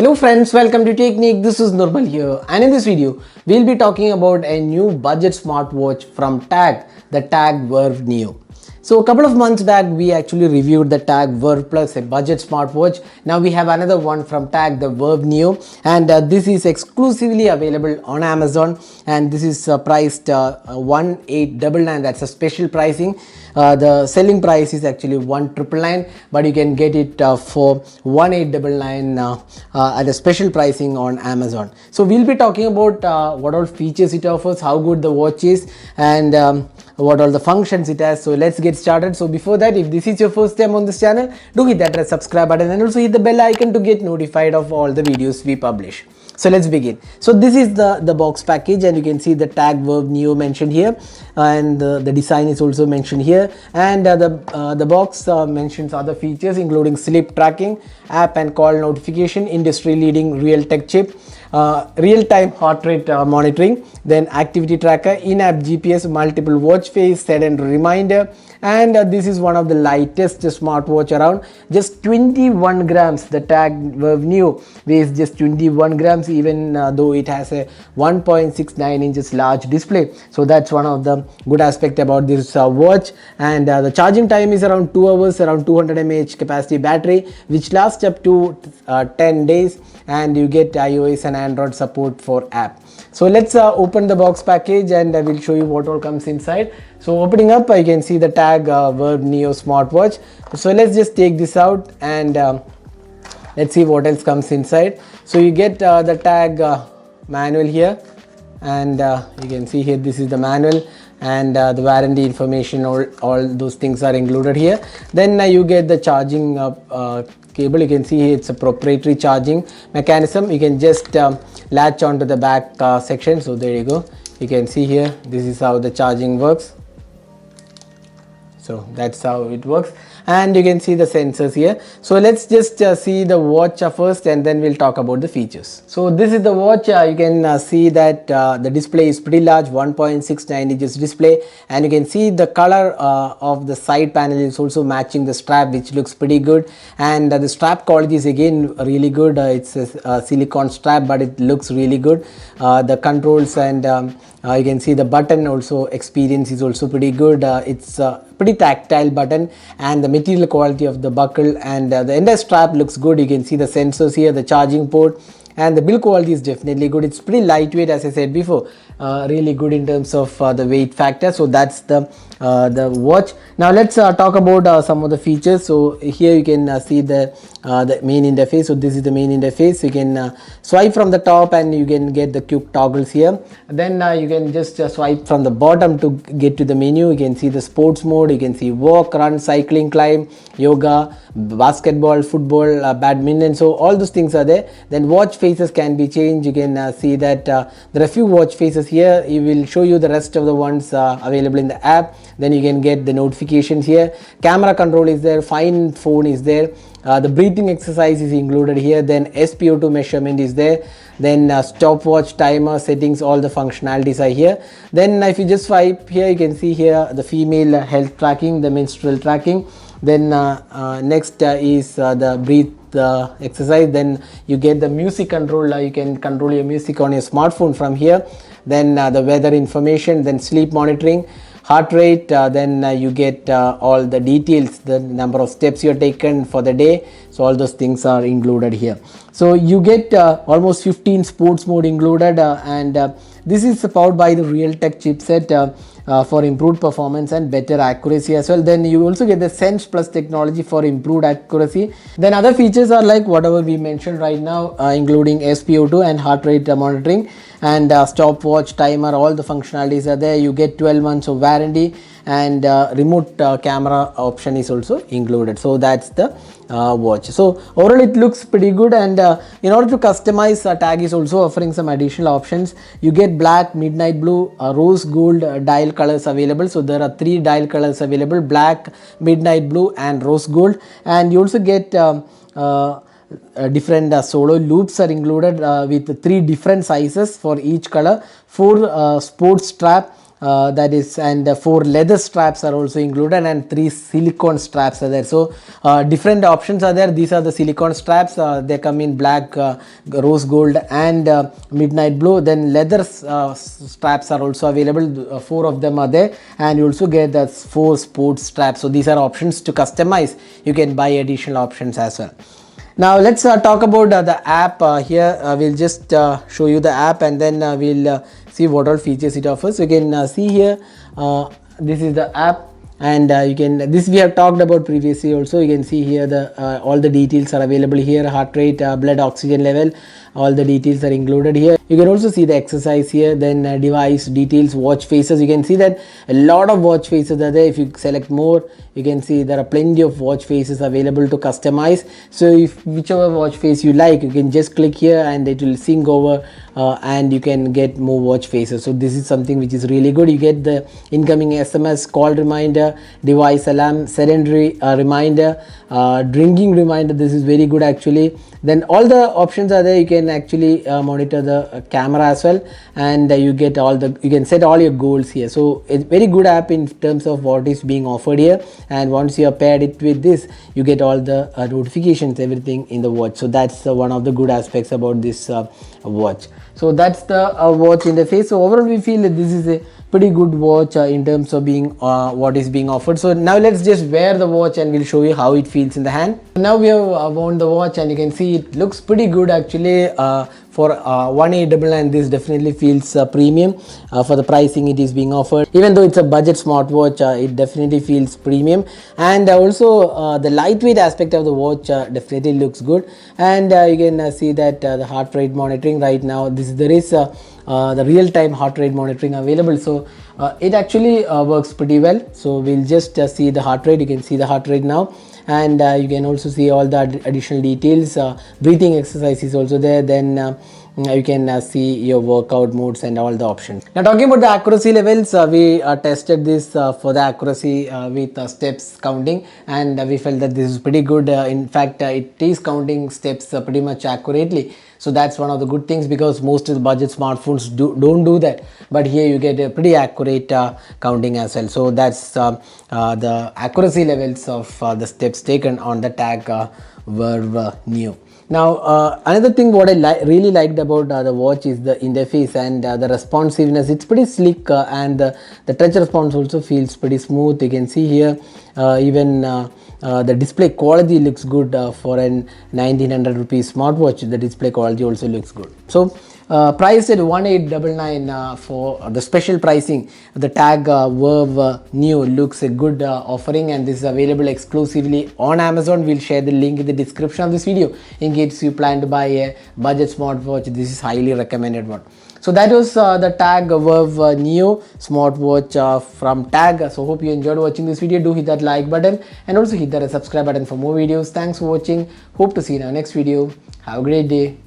Hello friends, welcome to Technique. This is Nirmal here, and in this video we'll be talking about a new budget smartwatch from Tagg, the Tagg Verve Neo. So a couple of months back we actually reviewed the Tagg Verve Plus, a budget smartwatch. Now we have another one from Tagg, the Verve Neo, and this is exclusively available on Amazon, and this is priced 1899. That's a special pricing. The selling price is actually 1999, but you can get it for 1899 at a special pricing on Amazon. So we'll be talking about what all features it offers, how good the watch is, and what all the functions it has. So let's get started. So before that, if this is your first time on this channel, do hit that red subscribe button and also hit the bell icon to get notified of all the videos we publish. So let's begin. So this is the box package, and you can see the Tagg Verve Neo mentioned here, and the design is also mentioned here, and the box mentions other features including sleep tracking, app and call notification, industry leading real tech chip, real-time heart rate monitoring, then activity tracker, in-app GPS, multiple watch face, set and reminder, and this is one of the lightest smartwatch around, just 21 grams. The Tagg Verve Neo weighs just 21 grams, even though it has a 1.69 inches large display. So that's one of the good aspect about this watch. And the charging time is around 2 hours, around 200 mAh capacity battery, which lasts up to 10 days, and you get iOS and Android support for app. So let's open the box package, and I will show you what all comes inside. So opening up, I can see the Tagg Verve Neo smartwatch. So let's just take this out, and let's see what else comes inside. So you get the Tagg manual here, and you can see here this is the manual, and the warranty information, all those things are included here. Then you get the charging cable. You can see here it's a proprietary charging mechanism. You can just latch onto the back section. So there you go, you can see here this is how the charging works. So that's how it works, and you can see the sensors here. So let's just see the watch first, and then we'll talk about the features. So this is the watch. You can see that the display is pretty large, 1.69 inches display, and you can see the color of the side panel is also matching the strap, which looks pretty good. And the strap quality is again really good. It's a silicone strap, but it looks really good. The controls and you can see the button also experience is also pretty good. It's pretty tactile button, and the material quality of the buckle and the entire strap looks good. You can see the sensors here, the charging port, and the build quality is definitely good. It's pretty lightweight, as I said before, really good in terms of the weight factor. So that's the watch. Now let's talk about some of the features. So here you can see the main interface. So this is the main interface. You can swipe from the top, and you can get the quick toggles here. Then you can just swipe from the bottom to get to the menu. You can see the sports mode. You can see walk, run, cycling, climb, yoga, basketball, football, badminton. So all those things are there. Then watch faces can be changed. You can see that there are a few watch faces here. It will show you the rest of the ones available in the app. Then you can get the notifications here. Camera control is there. Find phone is there. The breathing exercise is included here. Then SpO2 measurement is there. Then stopwatch, timer, settings, all the functionalities are here. Then if you just swipe here, you can see here the female health tracking, the menstrual tracking. Then next is the breathe exercise. Then you get the music control. You can control your music on your smartphone from here. Then the weather information, then sleep monitoring, heart rate, then you get all the details, the number of steps you're taken for the day. So all those things are included here. So you get almost 15 sports mode included, and this is powered by the Realtek chipset for improved performance and better accuracy as well. Then you also get the Sense Plus technology for improved accuracy. Then other features are like whatever we mentioned right now, including SpO2 and heart rate monitoring, and stopwatch, timer, all the functionalities are there. You get 12 months of warranty, and remote camera option is also included. So that's the watch. So overall it looks pretty good, and in order to customize, Tagg is also offering some additional options. You get black, midnight blue, rose gold dial colors available. So there are 3 dial colors available: black, midnight blue and rose gold. And you also get different solo loops are included with 3 different sizes for each color, 4 sports strap, that is, and 4 leather straps are also included, and 3 silicone straps are there. So different options are there. These are the silicone straps. They come in black, rose gold and midnight blue. Then leather straps are also available. 4 of them are there, and you also get the 4 sports straps. So these are options to customize. You can buy additional options as well. Now let's talk about the app. Here we'll just show you the app, and then we'll see what all features it offers. So you can see here, this is the app, and you can, this we have talked about previously also. You can see here the all the details are available here: heart rate, blood oxygen level, all the details are included here. You can also see the exercise here, then device details, watch faces. You can see that a lot of watch faces are there. If you select more, you can see there are plenty of watch faces available to customize. So if whichever watch face you like, you can just click here and it will sync over, and you can get more watch faces. So this is something which is really good. You get the incoming SMS, call reminder, device alarm, sedentary reminder, drinking reminder. This is very good actually. Then all the options are there. You can actually monitor the camera as well, and you get all the, you can set all your goals here. So it's very good app in terms of what is being offered here. And once you have paired it with this, you get all the notifications, everything in the watch. So that's one of the good aspects about this watch. So that's the watch interface. So overall we feel that this is a pretty good watch in terms of being what is being offered. So now let's just wear the watch and we'll show you how it feels in the hand. Now we have worn the watch, and you can see it looks pretty good actually. For 1899, this definitely feels premium. For the pricing it is being offered, even though it's a budget smartwatch, it definitely feels premium. And also the lightweight aspect of the watch definitely looks good. And you can see that the heart rate monitoring right now, there is the real-time heart rate monitoring available. So it actually works pretty well. So we'll just see the heart rate. You can see the heart rate now, and you can also see all the additional details. Breathing exercise is also there. Then you can see your workout modes and all the options. Now talking about the accuracy levels, we tested this for the accuracy with steps counting, and we felt that this is pretty good. In fact, it is counting steps pretty much accurately. So that's one of the good things, because most of the budget smartphones don't do that, but here you get a pretty accurate counting as well. So that's the accuracy levels of the steps taken on the Tagg Verve Neo. Now another thing what I really liked about the watch is the interface and the responsiveness. It's pretty slick, and the touch response also feels pretty smooth. You can see here even the display quality looks good for an 1900 rupees smartwatch. The display quality also looks good. So priced at 1899 for the special pricing, the Tagg Verve Neo looks a good offering, and this is available exclusively on Amazon. We'll share the link in the description of this video in case you plan to buy a budget smartwatch. This is highly recommended one. So that was the Tagg Verve Neo smartwatch from Tagg. So hope you enjoyed watching this video. Do hit that like button and also hit that subscribe button for more videos. Thanks for watching. Hope to see you in our next video. Have a great day.